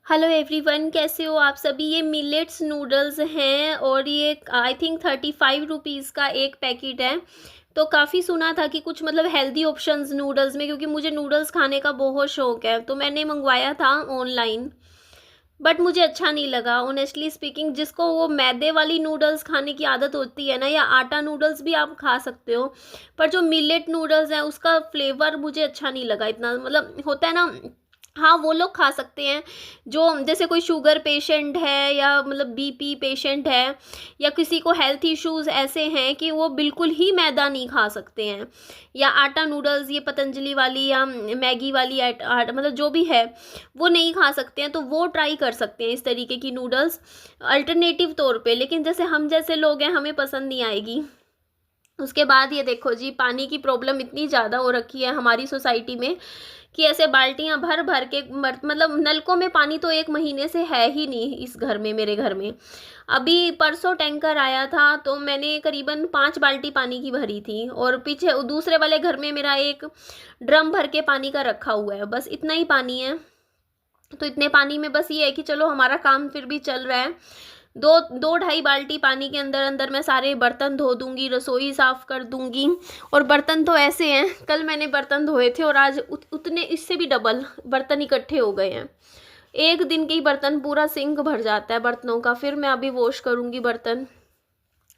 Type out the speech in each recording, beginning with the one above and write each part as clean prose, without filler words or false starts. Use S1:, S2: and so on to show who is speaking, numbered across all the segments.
S1: Hello everyone, कैसे हो आप सभी। ये मिलेट्स नूडल्स हैं और ये आई थिंक 35 रुपीज़ का एक पैकेट है। तो काफ़ी सुना था कि कुछ मतलब हेल्दी ऑप्शंस नूडल्स में, क्योंकि मुझे नूडल्स खाने का बहुत शौक है, तो मैंने मंगवाया था ऑनलाइन। बट मुझे अच्छा नहीं लगा ऑनेस्टली स्पीकिंग। जिसको वो मैदे वाली नूडल्स खाने की आदत होती है ना, या आटा नूडल्स भी आप खा सकते हो, पर जो मिलेट नूडल्स हैं उसका फ्लेवर मुझे अच्छा नहीं लगा इतना। मतलब होता है ना, हाँ वो लोग खा सकते हैं जो जैसे कोई शुगर पेशेंट है या मतलब बीपी पेशेंट है, या किसी को हेल्थ इश्यूज ऐसे हैं कि वो बिल्कुल ही मैदा नहीं खा सकते हैं, या आटा नूडल्स ये पतंजलि वाली या मैगी वाली मतलब जो भी है वो नहीं खा सकते हैं, तो वो ट्राई कर सकते हैं इस तरीके की नूडल्स अल्टरनेटिव तौर पे। लेकिन जैसे हम जैसे लोग हैं, हमें पसंद नहीं आएगी। उसके बाद ये देखो जी, पानी की प्रॉब्लम इतनी ज़्यादा हो रखी है हमारी सोसाइटी में कि ऐसे बाल्टियां भर भर के मतलब नलकों में पानी तो एक महीने से है ही नहीं इस घर में, मेरे घर में। अभी परसों टैंकर आया था तो मैंने करीबन 5 बाल्टी पानी की भरी थी, और पीछे दूसरे वाले घर में मेरा एक ड्रम भर के पानी का रखा हुआ है, बस इतना ही पानी है। तो इतने पानी में बस ये है कि चलो हमारा काम फिर भी चल रहा है। दो दो ढाई बाल्टी पानी के अंदर अंदर मैं सारे बर्तन धो दूंगी, रसोई साफ कर दूंगी। और बर्तन तो ऐसे हैं, कल मैंने बर्तन धोए थे और आज उतने इससे भी डबल बर्तन इकट्ठे हो गए हैं। एक दिन के ही बर्तन पूरा सिंक भर जाता है बर्तनों का, फिर मैं अभी वॉश करूंगी बर्तन।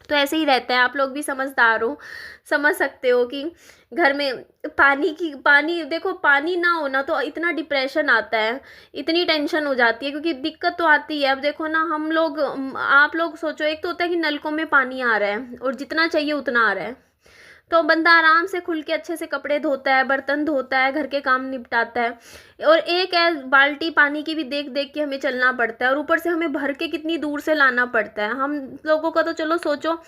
S1: तो ऐसे ही रहता है। आप लोग भी समझदार हो, समझ सकते हो कि घर में पानी देखो, पानी ना होना तो इतना डिप्रेशन आता है, इतनी टेंशन हो जाती है, क्योंकि दिक्कत तो आती है। अब देखो ना, हम लोग आप लोग सोचो, एक तो होता है कि नलकों में पानी आ रहा है और जितना चाहिए उतना आ रहा है, तो बंदा आराम से खुल के अच्छे से कपड़े धोता है, बर्तन धोता है, घर के काम निपटाता है। और एक है बाल्टी पानी की भी देख देख के हमें चलना पड़ता है, और ऊपर से हमें भर के कितनी दूर से लाना पड़ता है। हम लोगों का तो चलो सोचो,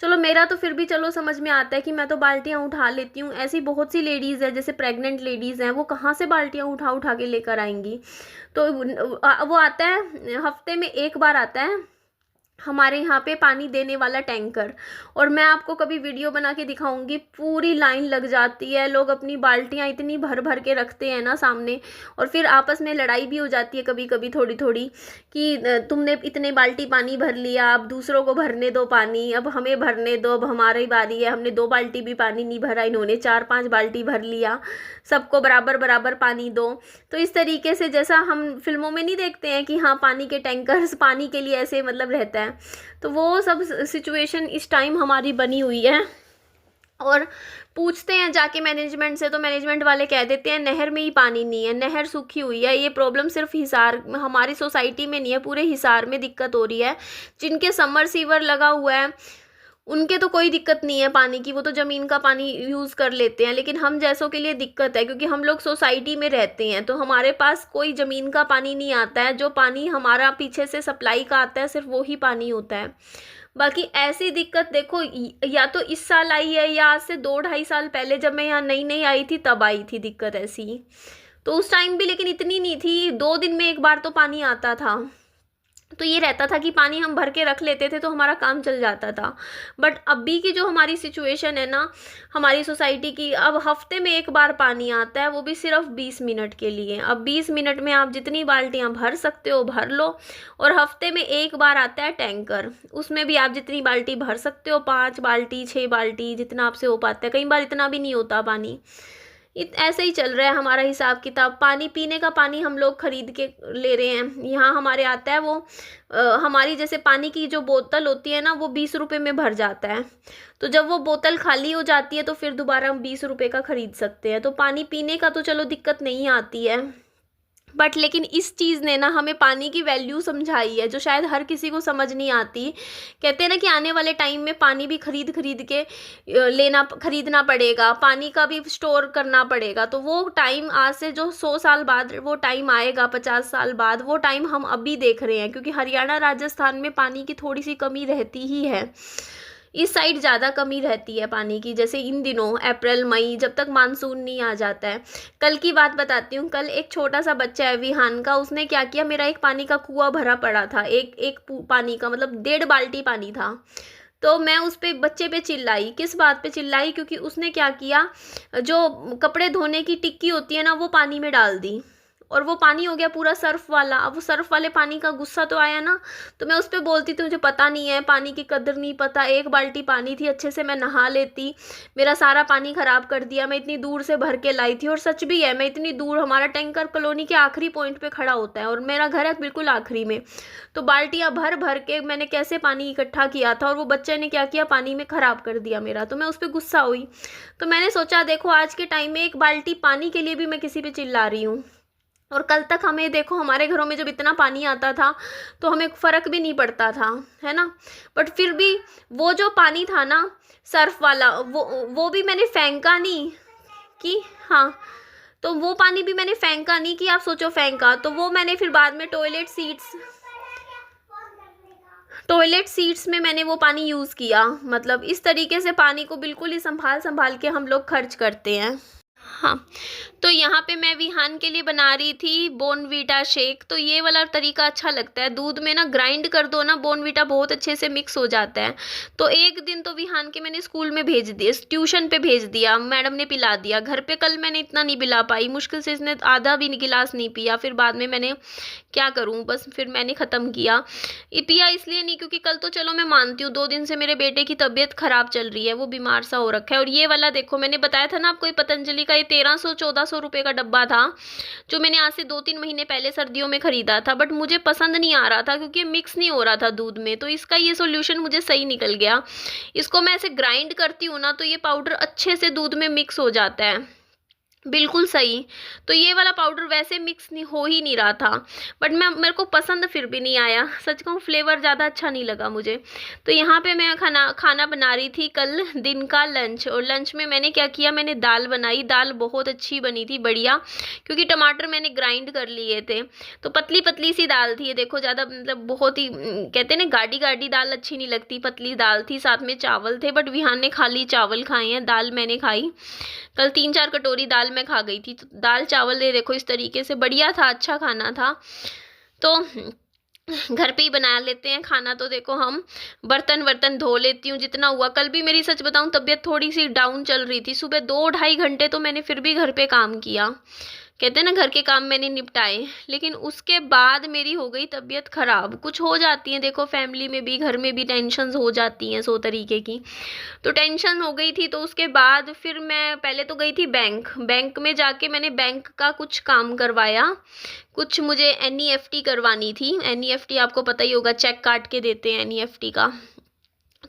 S1: चलो मेरा तो फिर भी चलो समझ में आता है कि मैं तो बाल्टियाँ उठा लेती हूँ। ऐसी बहुत सी लेडीज़ है, जैसे प्रेग्नेंट लेडीज़ हैं, वो कहाँ से बाल्टियाँ उठा उठा के लेकर आएंगी। तो वो आता है, हफ्ते में एक बार आता है हमारे यहाँ पे पानी देने वाला टैंकर। और मैं आपको कभी वीडियो बना के दिखाऊंगी, पूरी लाइन लग जाती है, लोग अपनी बाल्टियाँ इतनी भर भर के रखते हैं ना सामने, और फिर आपस में लड़ाई भी हो जाती है कभी कभी थोड़ी थोड़ी, कि तुमने इतने बाल्टी पानी भर लिया, अब दूसरों को भरने दो पानी, अब हमें भरने दो, अब हमारी बारी है, हमने 2 बाल्टी भी पानी नहीं भरा, इन्होंने 4-5 बाल्टी भर लिया, सबको बराबर बराबर पानी दो। तो इस तरीके से जैसा हम फिल्मों में नहीं देखते हैं कि हाँ पानी के टैंकर्स पानी के लिए ऐसे मतलब रहता है, तो वो सब सिचुएशन इस टाइम हमारी बनी हुई है। और पूछते हैं जाके मैनेजमेंट से, तो मैनेजमेंट वाले कह देते हैं नहर में ही पानी नहीं है, नहर सूखी हुई है। ये प्रॉब्लम सिर्फ हिसार, हमारी सोसाइटी में नहीं है, पूरे हिसार में दिक्कत हो रही है। जिनके समर सीवर लगा हुआ है उनके तो कोई दिक्कत नहीं है पानी की, वो तो ज़मीन का पानी यूज़ कर लेते हैं। लेकिन हम जैसों के लिए दिक्कत है, क्योंकि हम लोग सोसाइटी में रहते हैं, तो हमारे पास कोई ज़मीन का पानी नहीं आता है। जो पानी हमारा पीछे से सप्लाई का आता है सिर्फ वही पानी होता है। बाकी ऐसी दिक्कत देखो, या तो इस साल आई है या आज से 2-2.5 साल पहले जब मैं यहाँ नई नई आई थी तब आई थी दिक्कत ऐसी। तो उस टाइम भी लेकिन इतनी नहीं थी, 2 दिन में एक बार तो पानी आता था। तो ये रहता था कि पानी हम भर के रख लेते थे तो हमारा काम चल जाता था। बट अभी की जो हमारी सिचुएशन है ना, हमारी सोसाइटी की, अब हफ्ते में एक बार पानी आता है, वो भी सिर्फ 20 मिनट के लिए। अब 20 मिनट में आप जितनी बाल्टियां भर सकते हो भर लो। और हफ्ते में एक बार आता है टैंकर, उसमें भी आप जितनी बाल्टी भर सकते हो, 5 बाल्टी 6 बाल्टी जितना आपसे हो पाता है। कई बार इतना भी नहीं होता पानी। ऐसे ही चल रहा है हमारा हिसाब किताब। पानी पीने का पानी हम लोग खरीद के ले रहे हैं। यहाँ हमारे आता है वो हमारी जैसे पानी की जो बोतल होती है ना, वो 20 रुपये में भर जाता है। तो जब वो बोतल खाली हो जाती है तो फिर दोबारा हम 20 रुपये का खरीद सकते हैं। तो पानी पीने का तो चलो दिक्कत नहीं आती है। बट लेकिन इस चीज़ ने ना हमें पानी की वैल्यू समझाई है, जो शायद हर किसी को समझ नहीं आती। कहते हैं ना कि आने वाले टाइम में पानी भी खरीद खरीद के खरीदना पड़ेगा, पानी का भी स्टोर करना पड़ेगा। तो वो टाइम आज से जो 100 साल बाद वो टाइम आएगा, 50 साल बाद, वो टाइम हम अभी देख रहे हैं। क्योंकि हरियाणा राजस्थान में पानी की थोड़ी सी कमी रहती ही है, इस साइड ज़्यादा कमी रहती है पानी की। जैसे इन दिनों अप्रैल मई, जब तक मानसून नहीं आ जाता है। कल की बात बताती हूँ। कल एक छोटा सा बच्चा है विहान का, उसने क्या किया, मेरा एक पानी का कुआं भरा पड़ा था, एक एक पानी का मतलब 1.5 बाल्टी पानी था। तो मैं उस पे बच्चे पे चिल्लाई। किस बात पे चिल्लाई? क्योंकि उसने क्या किया, जो कपड़े धोने की टिक्की होती है ना, वो पानी में डाल दी। और वो पानी हो गया पूरा सर्फ़ वाला। अब वो सर्फ़ वाले पानी का गुस्सा तो आया ना, तो मैं उस पे बोलती थी मुझे पता नहीं है, पानी की कदर नहीं पता, 1 बाल्टी पानी थी, अच्छे से मैं नहा लेती, मेरा सारा पानी ख़राब कर दिया, मैं इतनी दूर से भर के लाई थी। और सच भी है, मैं इतनी दूर, हमारा टैंकर कॉलोनी के आखिरी पॉइंट पे खड़ा होता है और मेरा घर है बिल्कुल आखिरी में। तो बाल्टियाँ भर भर के मैंने कैसे पानी इकट्ठा किया था, और वो बच्चे ने क्या किया, पानी में ख़राब कर दिया मेरा। तो मैं उस पर गुस्सा हुई। तो मैंने सोचा देखो आज के टाइम में 1 बाल्टी पानी के लिए भी मैं किसी पे चिल्ला रही हूँ, और कल तक हमें देखो हमारे घरों में जब इतना पानी आता था तो हमें फ़र्क भी नहीं पड़ता था, है ना। बट फिर भी वो जो पानी था ना सर्फ़ वाला, वो भी मैंने फेंका नहीं कि हाँ, तो वो पानी भी मैंने फेंका नहीं कि आप सोचो फेंका, तो वो मैंने फिर बाद में टॉयलेट सीट्स में मैंने वो पानी यूज़ किया। मतलब इस तरीके से पानी को बिल्कुल ही संभाल संभाल के हम लोग खर्च करते हैं। हाँ, तो यहाँ पे मैं विहान के लिए बना रही थी बॉर्नवीटा शेक। तो ये वाला तरीका अच्छा लगता है, दूध में ना ग्राइंड कर दो ना, बॉर्नवीटा बहुत अच्छे से मिक्स हो जाता है। तो एक दिन तो विहान के मैंने स्कूल में भेज दिया, ट्यूशन पे भेज दिया, मैडम ने पिला दिया। घर पे कल मैंने इतना नहीं पिला पाई, मुश्किल से इसने आधा भी गिलास नहीं पिया। फिर बाद में मैंने क्या करूँ, बस फिर मैंने ख़त्म किया। पिया इसलिए नहीं क्योंकि कल तो चलो मैं मानती हूँ 2 दिन से मेरे बेटे की तबीयत ख़राब चल रही है, वो बीमार सा हो रखा है। और ये वाला देखो, मैंने बताया था ना आपको, ये पतंजलि का 1300-1400 रुपये का डब्बा था, जो मैंने आज से 2-3 महीने पहले सर्दियों में ख़रीदा था। बट मुझे पसंद नहीं आ रहा था क्योंकि मिक्स नहीं हो रहा था दूध में। तो इसका ये सोल्यूशन मुझे सही निकल गया। इसको मैं ऐसे ग्राइंड करती हूँ ना, तो ये पाउडर अच्छे से दूध में मिक्स हो जाता है, बिल्कुल सही। तो ये वाला पाउडर वैसे मिक्स नहीं हो ही नहीं रहा था, बट मेरे को पसंद फिर भी नहीं आया, सच कहूँ फ्लेवर ज़्यादा अच्छा नहीं लगा मुझे। तो यहाँ पे मैं खाना बना रही थी कल दिन का लंच। और लंच में मैंने क्या किया, मैंने दाल बनाई। दाल बहुत अच्छी बनी थी, बढ़िया, क्योंकि टमाटर मैंने ग्राइंड कर लिए थे। तो पतली पतली सी दाल थी ये, देखो ज़्यादा मतलब बहुत ही कहते हैं ना गाढ़ी गाढ़ी दाल अच्छी नहीं लगती, पतली दाल थी। साथ में चावल थे, बट विहान ने खाली चावल खाए हैं, दाल मैंने खाई। कल 3-4 कटोरी दाल मैं खा गई थी। तो दाल चावल ये देखो इस तरीके से बढ़िया था, अच्छा खाना था। तो घर पे ही बना लेते हैं खाना। तो देखो हम बर्तन धो लेती हूँ जितना हुआ। कल भी मेरी सच बताऊँ तबीयत थोड़ी सी डाउन चल रही थी, सुबह 2-2.5 घंटे तो मैंने फिर भी घर पे काम किया, कहते हैं ना घर के काम मैंने निपटाए। लेकिन उसके बाद मेरी हो गई तबीयत ख़राब। कुछ हो जाती है देखो, फैमिली में भी घर में भी टेंशन्स हो जाती हैं 100 तरीके की। तो टेंशन हो गई थी, तो उसके बाद फिर मैं पहले तो गई थी बैंक में जाके मैंने बैंक का कुछ काम करवाया। कुछ मुझे NEFT करवानी थी। NEFT आपको पता ही होगा, चेक काट के देते हैं NEFT का।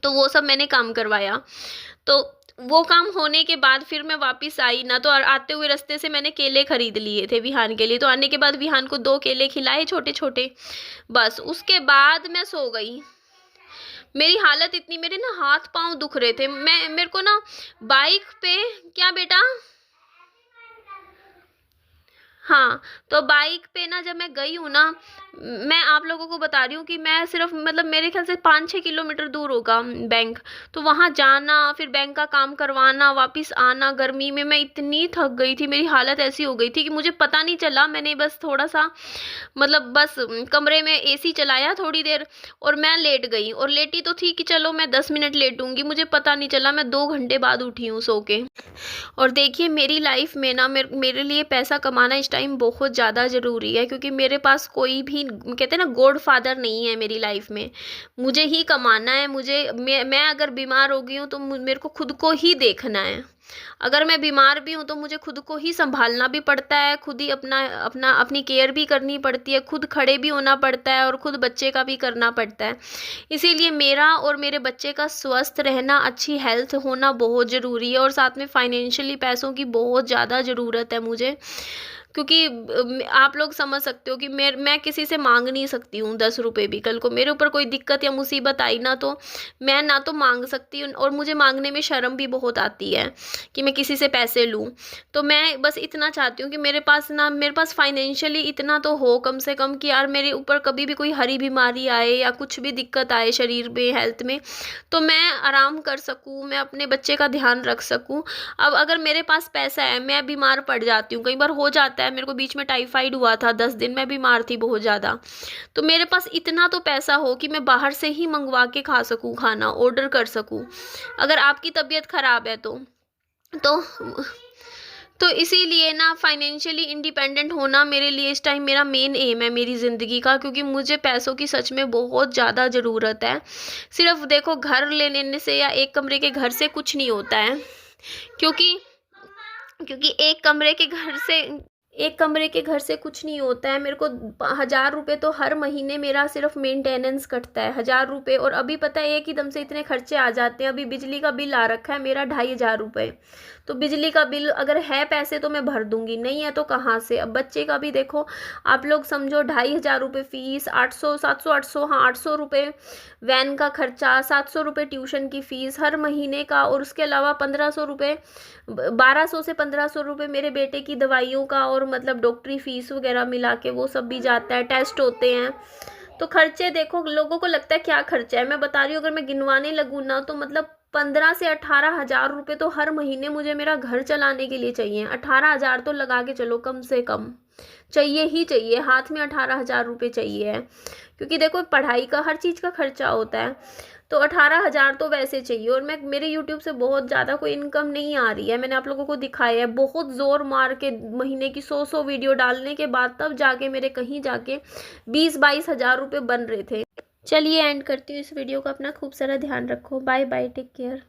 S1: तो वो सब मैंने काम करवाया। तो वो काम होने के बाद फिर मैं वापस आई ना, तो आते हुए रास्ते से मैंने केले खरीद लिए थे विहान के लिए। तो आने के बाद विहान को 2 केले खिलाए छोटे छोटे, बस उसके बाद मैं सो गई। मेरी हालत इतनी, मेरे ना हाथ पांव दुख रहे थे। मेरे को ना बाइक पे, क्या बेटा, हाँ, तो बाइक पे ना जब मैं गई हूँ ना, मैं आप लोगों को बता रही हूँ कि मैं सिर्फ मतलब मेरे ख्याल से 5-6 किलोमीटर दूर होगा बैंक। तो वहाँ जाना, फिर बैंक का काम करवाना, वापस आना, गर्मी में मैं इतनी थक गई थी, मेरी हालत ऐसी हो गई थी कि मुझे पता नहीं चला। मैंने बस थोड़ा सा मतलब बस कमरे में AC चलाया थोड़ी देर और मैं लेट गई। और लेटी तो थी कि चलो मैं 10 मिनट लेटूंगी, मुझे पता नहीं चला मैं 2 घंटे बाद उठी हूँ सो के। और देखिए मेरी लाइफ में ना मेरे लिए पैसा कमाना इस टाइम बहुत ज़्यादा ज़रूरी है, क्योंकि मेरे पास कोई भी कहते हैं ना गॉड फादर नहीं है मेरी लाइफ में। मुझे ही कमाना है। मैं अगर बीमार हो गई हूँ तो मेरे को खुद को ही देखना है। अगर मैं बीमार भी हूँ तो मुझे खुद को ही संभालना भी पड़ता है, खुद ही अपनी केयर भी करनी पड़ती है, खुद खड़े भी होना पड़ता है और खुद बच्चे का भी करना पड़ता है। इसीलिए मेरा और मेरे बच्चे का स्वस्थ रहना, अच्छी हेल्थ होना बहुत ज़रूरी है। और साथ में फाइनेंशियली पैसों की बहुत ज़्यादा ज़रूरत है मुझे, क्योंकि आप लोग समझ सकते हो कि मैं किसी से मांग नहीं सकती हूँ 10 रुपये भी। कल को मेरे ऊपर कोई दिक्कत या मुसीबत आई ना, तो मैं ना तो मांग सकती हूँ, और मुझे मांगने में शर्म भी बहुत आती है कि मैं किसी से पैसे लूँ। तो मैं बस इतना चाहती हूँ कि मेरे पास फाइनेंशियली इतना तो हो कम से कम कि यार मेरे ऊपर कभी भी कोई हरी बीमारी आए या कुछ भी दिक्कत आए शरीर में, हेल्थ में, तो मैं आराम कर सकूँ, मैं अपने बच्चे का ध्यान रख सकूँ। अब अगर मेरे पास पैसा है, मैं बीमार पड़ जाती हूँ, कई बार हो जाता है, मेरे को बीच में टाइफाइड हुआ था, 10 दिन मैं बीमार थी बहुत ज़्यादा। तो मेरे पास इतना तो पैसा हो कि मैं बाहर से ही मंगवा के खा सकूँ, खाना ऑर्डर कर सकूँ, अगर आपकी तबीयत ख़राब है तो तो इसीलिए ना फाइनेंशियली इंडिपेंडेंट होना मेरे लिए इस टाइम मेरा मेन एम है मेरी ज़िंदगी का, क्योंकि मुझे पैसों की सच में बहुत ज़्यादा ज़रूरत है। सिर्फ़ देखो घर ले लेने से या एक कमरे के घर से कुछ नहीं होता है, क्योंकि क्योंकि एक कमरे के घर से कुछ नहीं होता है। मेरे को 1000 रुपये तो हर महीने मेरा सिर्फ मेंटेनेंस कटता है, 1000 रुपये। और अभी पता है एक ही दम से इतने खर्चे आ जाते हैं। अभी बिजली का बिल आ रखा है मेरा 2500 रुपये। तो बिजली का बिल अगर है पैसे तो मैं भर दूंगी, नहीं है तो कहाँ से। अब बच्चे का भी देखो, आप लोग समझो 2500 रुपये फीस, 800 700 800, हाँ 800 रुपये वैन का खर्चा, 700 रुपये ट्यूशन की फ़ीस हर महीने का, और उसके अलावा 1500 रुपये, 1200 से 1500 रुपये मेरे बेटे की दवाइयों का, और मतलब डॉक्टरी फ़ीस वगैरह मिला के वो सब भी जाता है, टेस्ट होते हैं। तो खर्चे देखो, लोगों को लगता है क्या खर्चा है, मैं बता रही हूँ अगर मैं गिनवाने लगूँ ना तो मतलब 15 से 18 हज़ार रुपये तो हर महीने मुझे मेरा घर चलाने के लिए चाहिए। 18 हज़ार तो लगा के चलो कम से कम, चाहिए ही चाहिए, हाथ में 18 हज़ार रुपये चाहिए है। क्योंकि देखो पढ़ाई का हर चीज़ का खर्चा होता है, तो 18 हज़ार तो वैसे चाहिए। और मैं मेरे यूट्यूब से बहुत ज़्यादा कोई इनकम नहीं आ रही है, मैंने आप लोगों को दिखाया है। बहुत ज़ोर मार के महीने की 100 वीडियो डालने के बाद तब जाके मेरे कहीं जाके 20-22 हज़ार रुपये बन रहे थे। चलिए एंड करती हूँ इस वीडियो का। अपना खूब सारा ध्यान रखो। Bye bye, take care.